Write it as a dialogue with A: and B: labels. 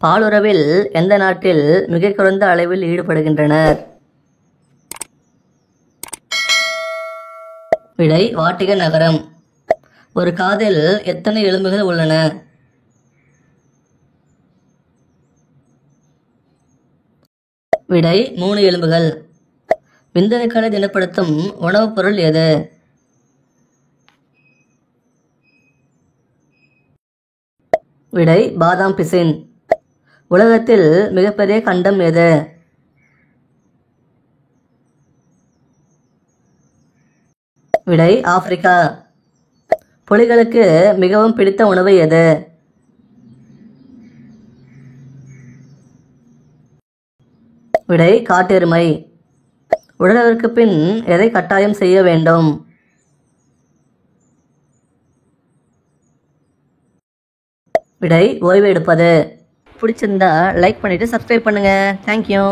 A: பாலுறவில் எந்த நாட்டில் மிக குறைந்த அளவில் ஈடுபடுகின்றனர்? விடை வாட்டிகன் நகரம். ஒரு காதில் எத்தனை எலும்புகள் உள்ளன? விடை 3 எலும்புகள். விந்தணுக்களை திடப்படுத்தும் உணவுப் பொருள் எது? விடை பாதாம் பிசின். உலகத்தில் மிகப்பெரிய கண்டம் எது? விடை ஆப்பிரிக்கா. புலிகளுக்கு மிகவும் பிடித்த உணவு எது? விடை காட்டெருமை. உடலுறவிற்கு பின் எதை கட்டாயம் செய்ய வேண்டும்? விடை ஓய்வு எடுப்பது. பிடிச்சிருந்தா லைக் பண்ணிட்டு சப்ஸ்கிரைப் பண்ணுங்க. தேங்க்யூ.